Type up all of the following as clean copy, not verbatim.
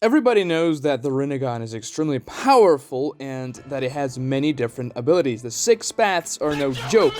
Everybody knows that the Rinnegan is extremely powerful and that it has many different abilities. The 6 paths are no joke,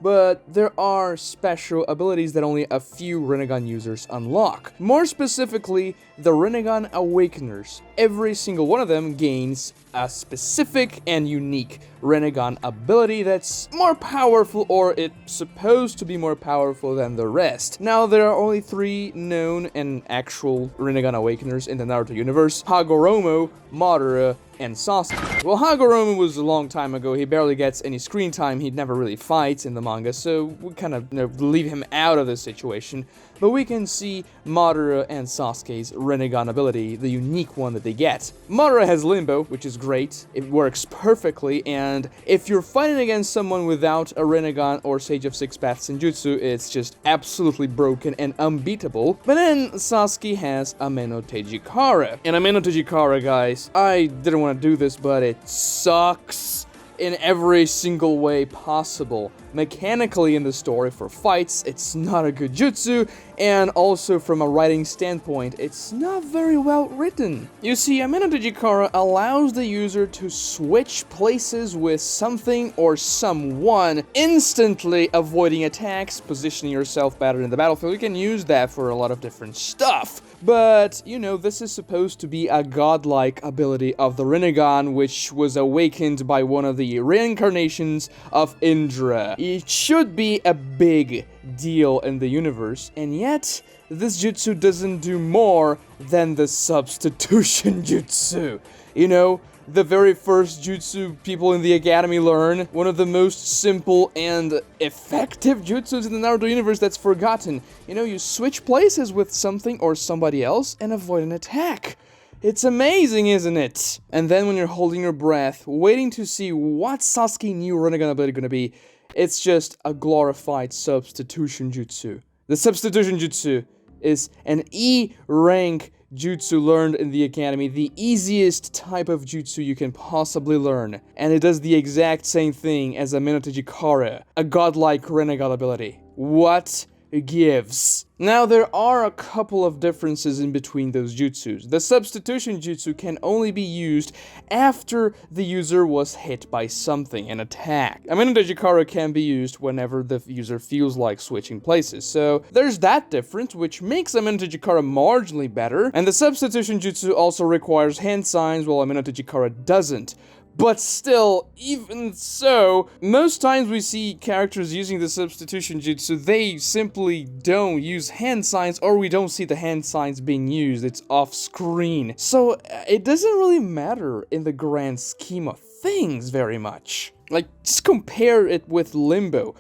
but there are special abilities that only a few Rinnegan users unlock. More specifically, the Rinnegan Awakeners. Every single one of them gains a specific and unique Rinnegan ability that's more powerful, or it's supposed to be more powerful than the rest. Now, there are only 3 known and actual Rinnegan Awakeners in the Naruto universe: Hagoromo, Madara, and Sasuke. Well, Hagoromo was a long time ago. He barely gets any screen time. He never really fights in the manga, so we kind of leave him out of the situation. But we can see Madara and Sasuke's Rinnegan ability, the unique one that they get. Madara has Limbo, which is great. It works perfectly, and if you're fighting against someone without a Rinnegan or Sage of 6 Paths Senjutsu, it's just absolutely broken and unbeatable. But then Sasuke has Amenotejikara. And Amenotejikara, guys, I didn't want to do this, but it sucks in every single way possible. Mechanically in the story for fights, it's not a good jutsu, and also from a writing standpoint, it's not very well written. You see, Amenotejikara allows the user to switch places with something or someone, instantly avoiding attacks, positioning yourself better in the battlefield. You can use that for a lot of different stuff. But, you know, this is supposed to be a godlike ability of the Rinnegan, which was awakened by one of the reincarnations of Indra. It should be a big deal in the universe, and yet, this jutsu doesn't do more than the substitution jutsu. You know, the very first jutsu people in the academy learn, one of the most simple and effective jutsus in the Naruto universe that's forgotten. You know, you switch places with something or somebody else and avoid an attack. It's amazing, isn't it? And then when you're holding your breath, waiting to see what Sasuke new Rinnegan ability gonna be, it's just a glorified substitution jutsu. The substitution jutsu is an E-rank jutsu learned in the academy, the easiest type of jutsu you can possibly learn, and it does the exact same thing as Amenotejikara, a godlike Rinnegan ability. What gives? Now, there are a couple of differences in between those jutsus. The substitution jutsu can only be used after the user was hit by something, an attack. Amenotejikara can be used whenever the user feels like switching places. So there's that difference, which makes Amenotejikara marginally better. And the substitution jutsu also requires hand signs, while Amenotejikara doesn't. But still, even so, most times we see characters using the substitution jutsu, they simply don't use hand signs, or we don't see the hand signs being used. It's off screen. So it doesn't really matter in the grand scheme of things very much. Like, just compare it with Limbo.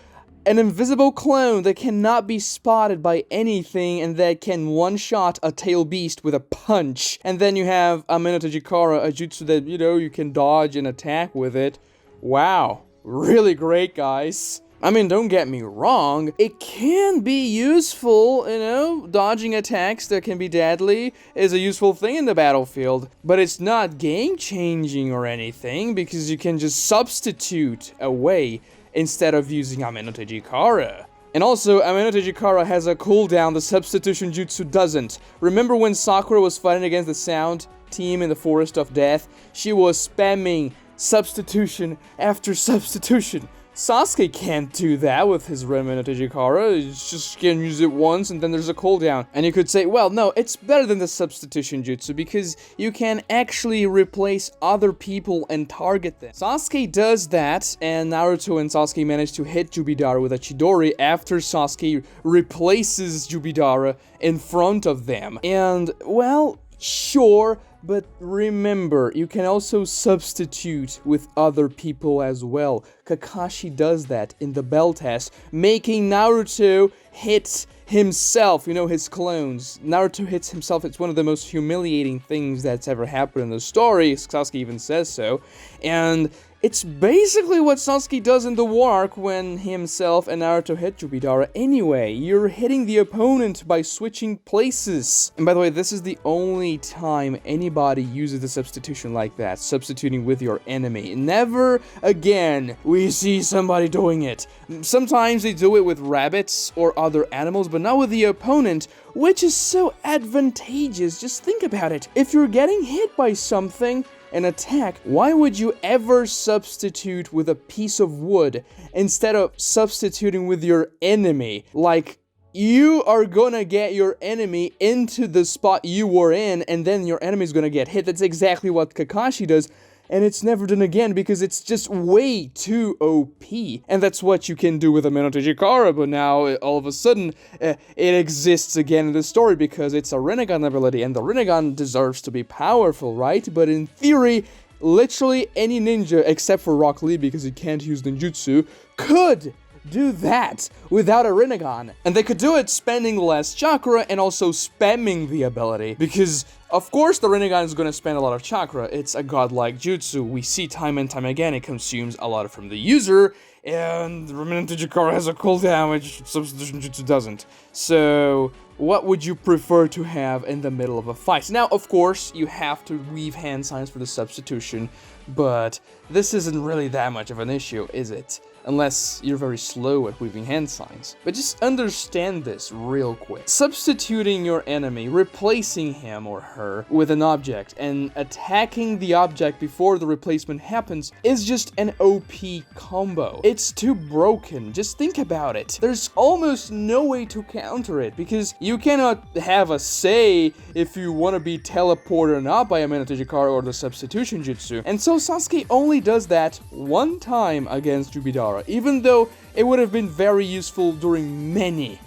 An invisible clone that cannot be spotted by anything and that can one-shot a tail beast with a punch. And then you have Amenotejikara, a jutsu that, you know, you can dodge and attack with it. Wow. Really great, guys. I mean, don't get me wrong, it can be useful, you know, dodging attacks that can be deadly is a useful thing in the battlefield, but it's not game-changing or anything, because you can just substitute away instead of using Amenotejikara. And also, Amenotejikara has a cooldown the substitution jutsu doesn't. Remember when Sakura was fighting against the Sound team in the Forest of Death? She was spamming substitution after substitution. Sasuke can't do that with his Amenotejikara. He just can use it once and then there's a cooldown. And you could say, well, no, it's better than the substitution jutsu because you can actually replace other people and target them. Sasuke does that, and Naruto and Sasuke manage to hit Jubidara with a Chidori after Sasuke replaces Jubidara in front of them. And, well, sure, but remember, you can also substitute with other people as well. Kakashi does that in the bell test, making Naruto hit himself, you know, his clones. Naruto hits himself. It's one of the most humiliating things that's ever happened in the story. Sasuke even says so. And It's basically what Sasuke does in the War Arc when himself and Naruto hit Jutsu anyway. You're hitting the opponent by switching places. And by the way, this is the only time anybody uses the substitution like that, substituting with your enemy. Never again we see somebody doing it. Sometimes they do it with rabbits or other animals, but not with the opponent, which is so advantageous. Just think about it. If you're getting hit by something, an attack, why would you ever substitute with a piece of wood instead of substituting with your enemy? Like, you are gonna get your enemy into the spot you were in, and then your enemy's gonna get hit. That's exactly what Kakashi does. And it's never done again because it's just way too OP. And that's what you can do with Amenotejikara, but now all of a sudden it exists again in the story because it's a Rinnegan ability, and the Rinnegan deserves to be powerful, right? But in theory, literally any ninja, except for Rock Lee because he can't use ninjutsu, could do that without a Rinnegan. And they could do it spending less chakra and also spamming the ability, because of course the Rinnegan is going to spend a lot of chakra. It's a godlike jutsu. We see time and time again it consumes a lot from the user, and Amenotejikara has a cooldown which substitution jutsu doesn't. So what would you prefer to have in the middle of a fight? Now, of course, you have to weave hand signs for the substitution, but this isn't really that much of an issue, is it? Unless you're very slow at weaving hand signs. But just understand this real quick. Substituting your enemy, replacing him or her with an object, and attacking the object before the replacement happens is just an OP combo. It's too broken. Just think about it. There's almost no way to counter it, because you cannot have a say if you want to be teleported or not by Amenotejikara or the substitution jutsu. And so Sasuke only does that one time against Jutsu, even though it would have been very useful during many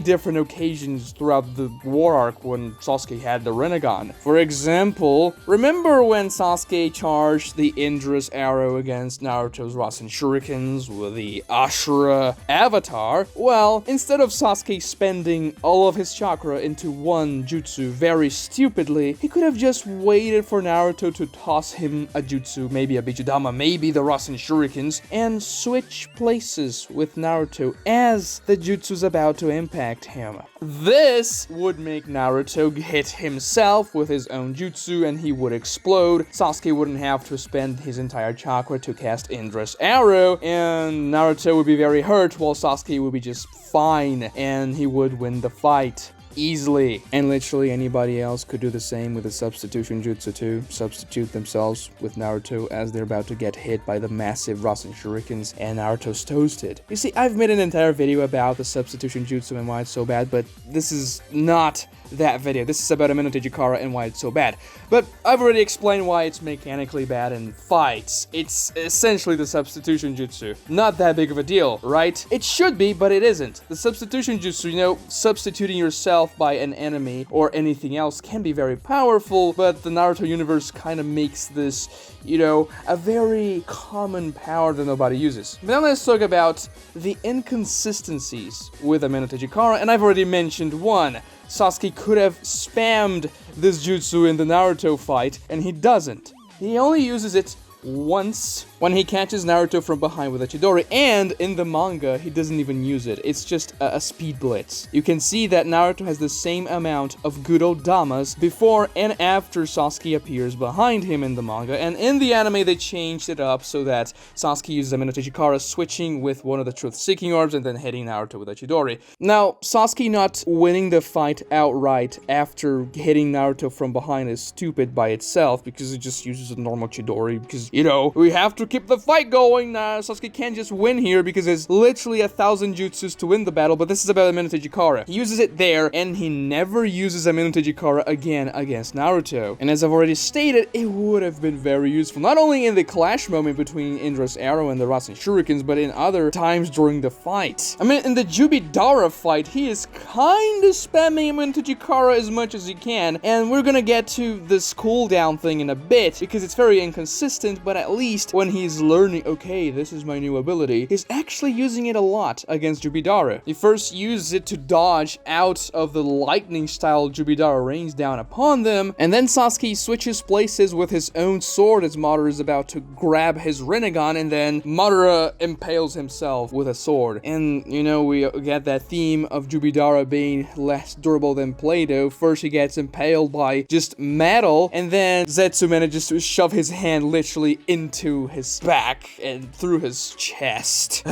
different occasions throughout the War Arc when Sasuke had the Rinnegan. For example, remember when Sasuke charged the Indra's arrow against Naruto's Rasen Shurikens with the Ashura avatar? Well, instead of Sasuke spending all of his chakra into one jutsu very stupidly, he could have just waited for Naruto to toss him a jutsu, maybe a Bijudama, maybe the Rasen Shurikens, and switch places with Naruto as the jutsu's about to impact him. This would make Naruto hit himself with his own jutsu and he would explode. Sasuke wouldn't have to spend his entire chakra to cast Indra's arrow, and Naruto would be very hurt while Sasuke would be just fine, and he would win the fight easily. And literally anybody else could do the same with a substitution jutsu too. Substitute themselves with Naruto as they're about to get hit by the massive Rasen Shurikens, and Naruto's toasted. You see, I've made an entire video about the substitution jutsu and why it's so bad, but this is not that video. This is about Amenotejikara and why it's so bad. But I've already explained why it's mechanically bad in fights. It's essentially the substitution jutsu. Not that big of a deal, right? It should be, but it isn't. The substitution jutsu, you know, substituting yourself by an enemy or anything else can be very powerful, but the Naruto universe kind of makes this, you know, a very common power that nobody uses. Now let's talk about the inconsistencies with Amenotejikara, and I've already mentioned one. Sasuke could have spammed this jutsu in the Naruto fight, and he doesn't. He only uses it once when he catches Naruto from behind with a Chidori, and in the manga, he doesn't even use it. It's just a speed blitz. You can see that Naruto has the same amount of good old damas before and after Sasuke appears behind him in the manga, and in the anime, they changed it up so that Sasuke uses Amenotejikara switching with one of the truth-seeking orbs and then hitting Naruto with a Chidori. Now, Sasuke not winning the fight outright after hitting Naruto from behind is stupid by itself, because it just uses a normal Chidori, because, you know, we have to keep the fight going. Sasuke can't just win here because there's literally 1,000 jutsus to win the battle, but this is about Amenotejikara. He uses it there, and he never uses Amenotejikara again against Naruto. And as I've already stated, it would have been very useful, not only in the clash moment between Indra's arrow and the Rasen Shurikens, but in other times during the fight. I mean, in the Jutsu fight, he is kinda spamming Amenotejikara as much as he can, and we're gonna get to this cooldown thing in a bit, because it's very inconsistent, but at least when he's learning, okay, this is my new ability, he's actually using it a lot against Jubidara. He first uses it to dodge out of the lightning-style Jubidara rains down upon them, and then Sasuke switches places with his own sword as Madara is about to grab his Rinnegan, and then Madara impales himself with a sword. And, you know, we get that theme of Jubidara being less durable than Play-Doh. First he gets impaled by just metal, and then Zetsu manages to shove his hand literally into his back and through his chest.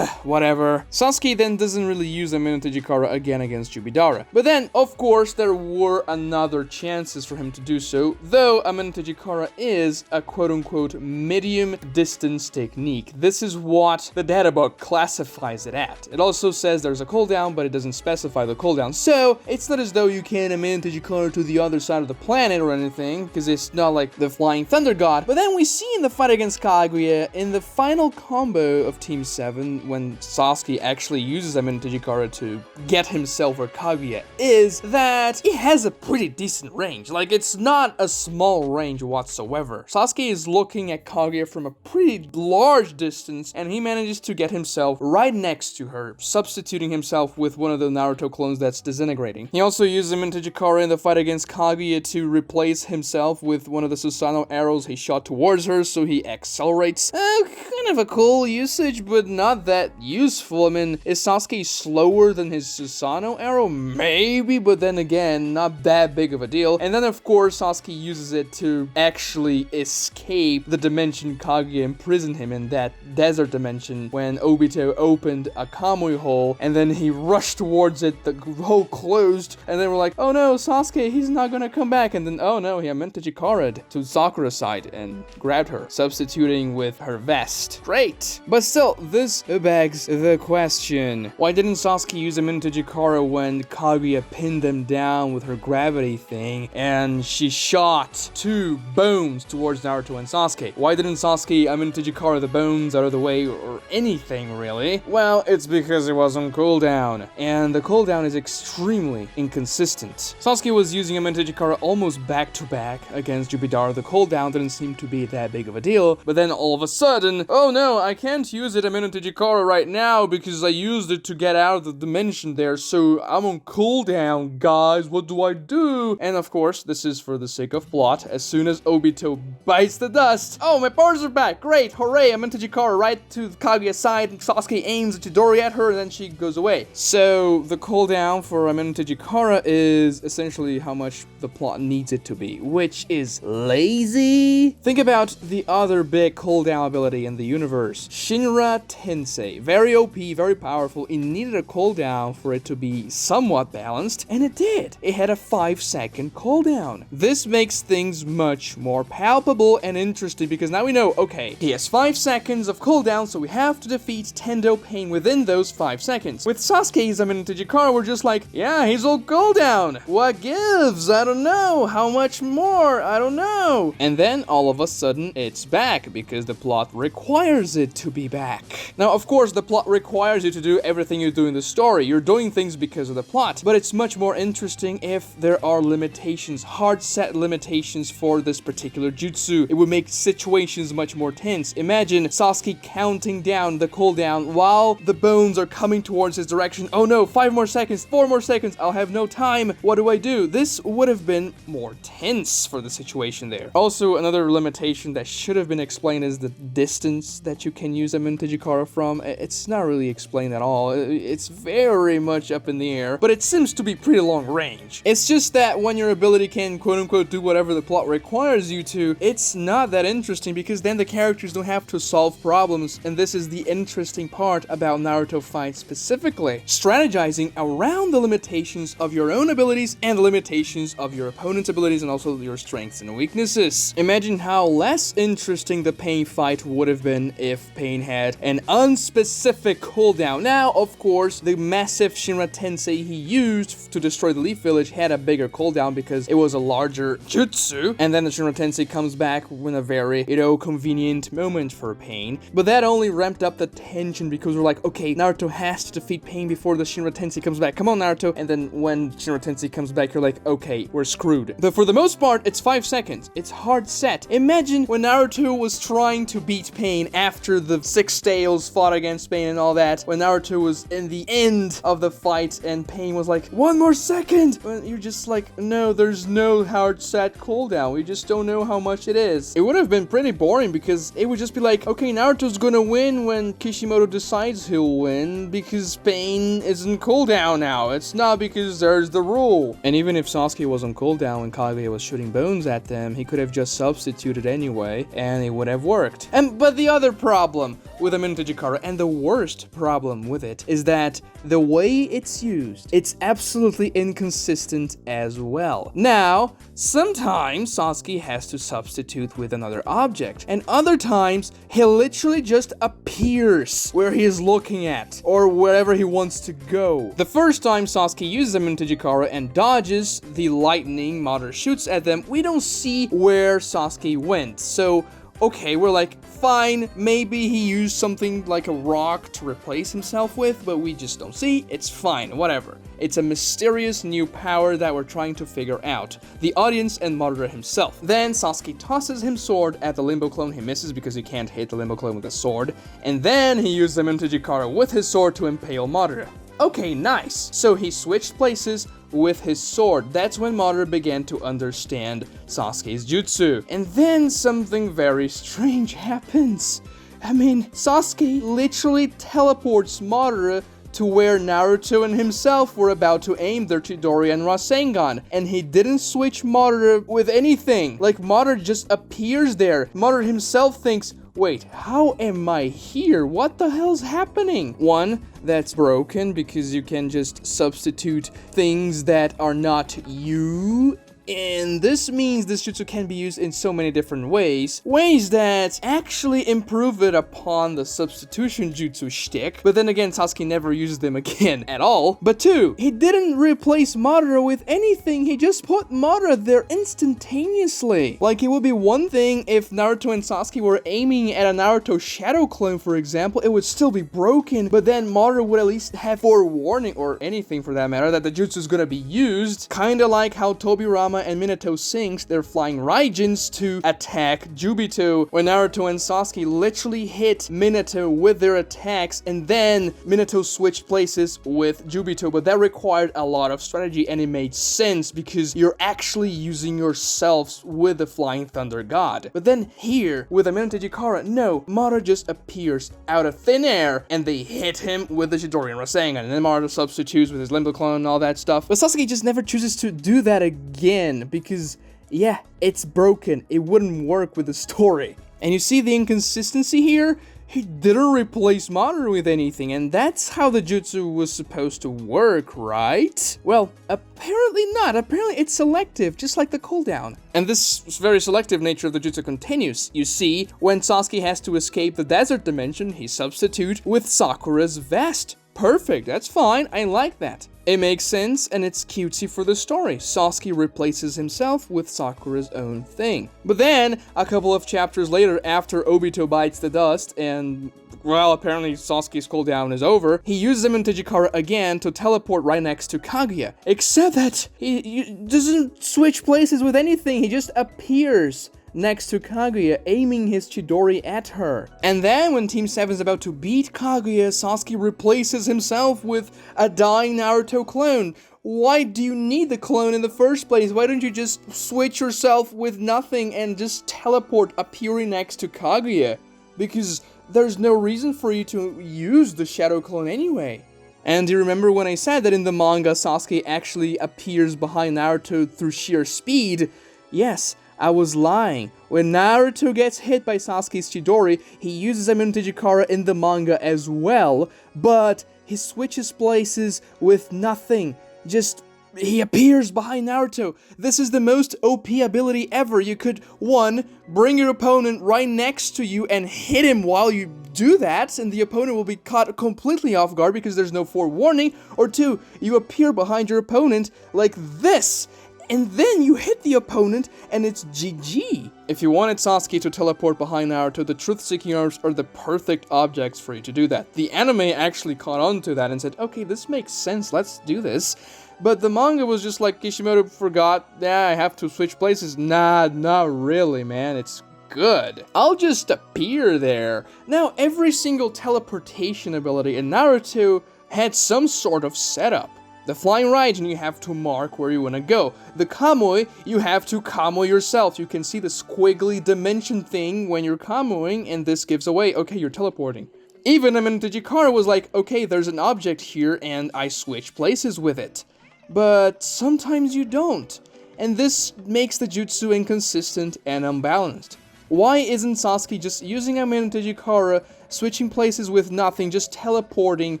Whatever. Sasuke then doesn't really use Amenotejikara again against Jubidara. But then, of course, there were another chances for him to do so, though Amenotejikara is a quote-unquote medium distance technique. This is what the databook classifies it at. It also says there's a cooldown, but it doesn't specify the cooldown. So, it's not as though you can Amenotejikara to the other side of the planet or anything, because it's not like the Flying Thunder God. But then we see in the fight against Kaguya, in the final combo of Team 7, when Sasuke actually uses Amenotejikara to get himself where Kaguya is, that he has a pretty decent range. Like, it's not a small range whatsoever. Sasuke is looking at Kaguya from a pretty large distance, and he manages to get himself right next to her, substituting himself with one of the Naruto clones that's disintegrating. He also uses Amenotejikara in the fight against Kaguya to replace himself with one of the Susanoo arrows he shot towards her, so he accelerates. Kind of a cool usage, but not that useful. I mean, is Sasuke slower than his Susanoo arrow? Maybe, but then again, not that big of a deal. And then, of course, Sasuke uses it to actually escape the dimension Kaguya imprisoned him in, that desert dimension, when Obito opened a Kamui hole, and then he rushed towards it, the hole closed, and then we're like, oh no, Sasuke, he's not gonna come back, and then, oh no, he Amenotejikara to Sakura's side and grabbed her, substituting with her vest. Great! But still, this begs the question, why didn't Sasuke use Amenotejikara when Kaguya pinned them down with her gravity thing, and she shot 2 bones towards Naruto and Sasuke? Why didn't Sasuke Amenotejikara the bones out of the way, or anything really? Well, it's because it was on cooldown, and the cooldown is extremely inconsistent. Sasuke was using Amenotejikara almost back-to-back against Jubidara. The cooldown didn't seem to be that big of a deal, but then all of a sudden, oh no, I can't use it Amenotejikara right now because I used it to get out of the dimension there, so I'm on cooldown, guys, what do I do? And of course, this is for the sake of plot. As soon as Obito bites the dust, oh, my powers are back, great, hooray, Amenotejikara right to Kaguya's side, Sasuke aims a Chidori at her, and then she goes away. So, the cooldown for Amenotejikara is essentially how much the plot needs it to be, which is lazy. Think about the other big cooldown ability in the universe, Shinra Tensei. Very OP, very powerful. It needed a cooldown for it to be somewhat balanced, and it did. It had a 5-second cooldown. This makes things much more palpable and interesting, because now we know, okay, he has 5 seconds of cooldown, so we have to defeat Tendo Pain within those 5 seconds. With Sasuke's Amenotejikara, we're just like, yeah, he's all cooldown. What gives? I don't know. How much more? I don't know. And then all of a sudden, it's back, because the plot requires it to be back. Now, of course, the plot requires you to do everything you do in the story. You're doing things because of the plot, but it's much more interesting if there are limitations, hard set limitations for this particular jutsu. It would make situations much more tense. Imagine Sasuke counting down the cooldown while the bones are coming towards his direction. Oh no, 5 more seconds, 4 more seconds, I'll have no time. What do I do? This would have been more tense for the situation there. Also, another limitation that should have been explained is the distance that you can use Amenotejikara from. It's not really explained at all. It's very much up in the air, but it seems to be pretty long range. It's just that when your ability can quote-unquote do whatever the plot requires you to, it's not that interesting, because then the characters don't have to solve problems, and this is the interesting part about Naruto fights specifically. Strategizing around the limitations of your own abilities and the limitations of your opponent's abilities, and also your strengths and weaknesses. Imagine how less interesting the Pain fight would have been if Pain had an unspecific cooldown. Now, of course, the massive Shinra Tensei he used to destroy the Leaf Village had a bigger cooldown because it was a larger jutsu, and then the Shinra Tensei comes back in a very, convenient moment for Pain. But that only ramped up the tension, because we're like, okay, Naruto has to defeat Pain before the Shinra Tensei comes back. Come on, Naruto. And then when Shinra Tensei comes back, you're like, okay, we're screwed. But for the most part, it's 5 seconds. It's hard set. Imagine when Naruto was trying to beat Pain after the Six Tails fought against Pain and all that, when Naruto was in the end of the fight and Pain was like, 1 more second! And you're just like, no, there's no hard set cooldown. We just don't know how much it is. It would have been pretty boring because it would just be like, okay, Naruto's gonna win when Kishimoto decides he'll win because Pain is in cooldown now. It's not because there's the rule. And even if Sasuke was on cooldown when Kaguya was shooting bones at them, he could have just substituted anyway, and it would have worked. But the other problem with Amenotejikara, and the worst problem with it, is that the way it's used, it's absolutely inconsistent as well. Now, sometimes Sasuke has to substitute with another object, and other times he literally just appears where he is looking at, or wherever he wants to go. The first time Sasuke uses Amenotejikara and dodges the lightning Madara shoots at them, we don't see where Sasuke went, so okay, we're like, fine, maybe he used something like a rock to replace himself with, but we just don't see. It's fine, whatever. It's a mysterious new power that we're trying to figure out. The audience and Madara himself. Then Sasuke tosses him sword at the Limbo clone. He misses because he can't hit the Limbo clone with a sword. And then he used Amenotejikara with his sword to impale Madara. Okay, nice. So he switched places with his sword. That's when Madara began to understand Sasuke's jutsu. And then something very strange happens. I mean, Sasuke literally teleports Madara to where Naruto and himself were about to aim their Chidori and Rasengan, and he didn't switch Madara with anything. Like, Madara just appears there. Madara himself thinks, wait, how am I here? What the hell's happening? One, that's broken because you can just substitute things that are not you. And this means this jutsu can be used in so many different ways that actually improve it upon the substitution jutsu shtick, but then again, Sasuke never uses them again at all. But two, he didn't replace Madara with anything, he just put Madara there instantaneously. Like, it would be one thing if Naruto and Sasuke were aiming at a Naruto shadow clone, for example, it would still be broken, but then Madara would at least have forewarning, or anything for that matter, that the jutsu is gonna be used, kinda like how Tobirama and Minato sinks their flying Raijins to attack Jubito, when Naruto and Sasuke literally hit Minato with their attacks, and then Minato switched places with Jubito, but that required a lot of strategy, and it made sense because you're actually using yourselves with the Flying Thunder God. But then here, with Amenotejikara, no, Madara just appears out of thin air, and they hit him with the Chidori and Rasengan, and then Madara substitutes with his Limbo clone and all that stuff. But Sasuke just never chooses to do that again, because, yeah, it's broken. It wouldn't work with the story. And you see the inconsistency here? He didn't replace Madara with anything, and that's how the jutsu was supposed to work, right? Well, apparently not. Apparently it's selective, just like the cooldown. And this very selective nature of the jutsu continues. You see, when Sasuke has to escape the desert dimension, he substitutes with Sakura's vest. Perfect, that's fine, I like that. It makes sense, and it's cutesy for the story. Sasuke replaces himself with Sakura's own thing. But then, a couple of chapters later, after Obito bites the dust, and, well, apparently Sasuke's cooldown is over, he uses Amenotejikara again to teleport right next to Kaguya. Except that he doesn't switch places with anything, he just appears next to Kaguya, aiming his Chidori at her. And then when Team 7 is about to beat Kaguya, Sasuke replaces himself with a dying Naruto clone. Why do you need the clone in the first place? Why don't you just switch yourself with nothing and just teleport appearing next to Kaguya? Because there's no reason for you to use the shadow clone anyway. And do you remember when I said that in the manga Sasuke actually appears behind Naruto through sheer speed? Yes, I was lying. When Naruto gets hit by Sasuke's Chidori, he uses Amenotejikara in the manga as well, but he switches places with nothing. Just, he appears behind Naruto. This is the most OP ability ever. You could, one, bring your opponent right next to you and hit him while you do that, and the opponent will be caught completely off guard because there's no forewarning, or two, you appear behind your opponent like this, and then you hit the opponent, and it's GG. If you wanted Sasuke to teleport behind Naruto, the truth-seeking arms are the perfect objects for you to do that. The anime actually caught on to that and said, okay, this makes sense, let's do this. But the manga was just like, Kishimoto forgot, yeah, I have to switch places. Nah, not really, man, it's good. I'll just appear there. Now, every single teleportation ability in Naruto had some sort of setup. The flying Raijin, you have to mark where you want to go. The Kamui, you have to Kamui yourself. You can see the squiggly dimension thing when you're Kamuing, and this gives away, okay, you're teleporting. Even Amenotejikara was like, okay, there's an object here, and I switch places with it. But sometimes you don't. And this makes the jutsu inconsistent and unbalanced. Why isn't Sasuke just using Amenotejikara, switching places with nothing, just teleporting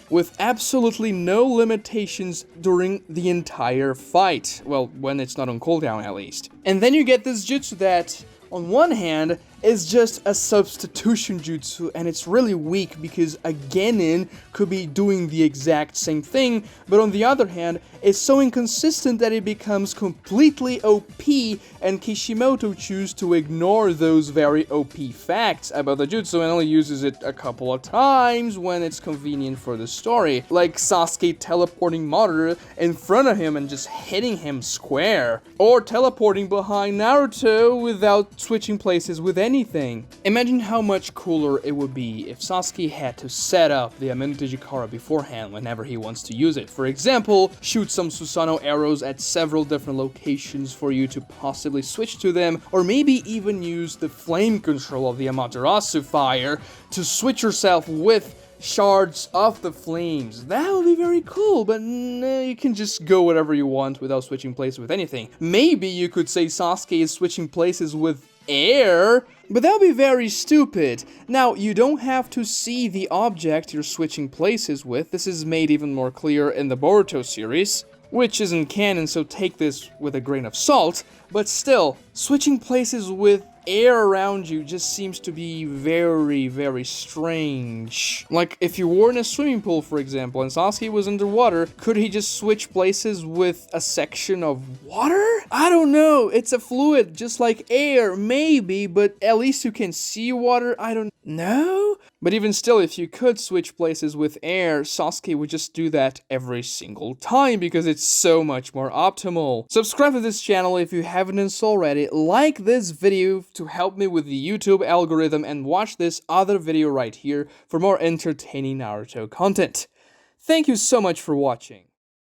with absolutely no limitations during the entire fight? Well, when it's not on cooldown at least. And then you get this jutsu that, on one hand, is just a substitution jutsu, and it's really weak because a genin could be doing the exact same thing, but on the other hand, it's so inconsistent that it becomes completely OP, and Kishimoto chooses to ignore those very OP facts about the jutsu and only uses it a couple of times when it's convenient for the story, like Sasuke teleporting Madara in front of him and just hitting him square, or teleporting behind Naruto without switching places with anything. Imagine how much cooler it would be if Sasuke had to set up the Amenotejikara beforehand whenever he wants to use it. For example, shoot some Susanoo arrows at several different locations for you to possibly switch to them, or maybe even use the flame control of the Amaterasu fire to switch yourself with shards of the flames. That would be very cool, but you can just go whatever you want without switching places with anything. Maybe you could say Sasuke is switching places with air, but that would be very stupid. Now, you don't have to see the object you're switching places with. This is made even more clear in the Boruto series, which isn't canon, so take this with a grain of salt, but still, switching places with air around you just seems to be very, very strange. Like, if you were in a swimming pool, for example, and Sasuke was underwater, could he just switch places with a section of water? I don't know, it's a fluid, just like air, maybe, but at least you can see water, I don't know? But even still, if you could switch places with air, Sasuke would just do that every single time because it's so much more optimal. Subscribe to this channel if you haven't already, like this video to help me with the YouTube algorithm, and watch this other video right here for more entertaining Naruto content. Thank you so much for watching.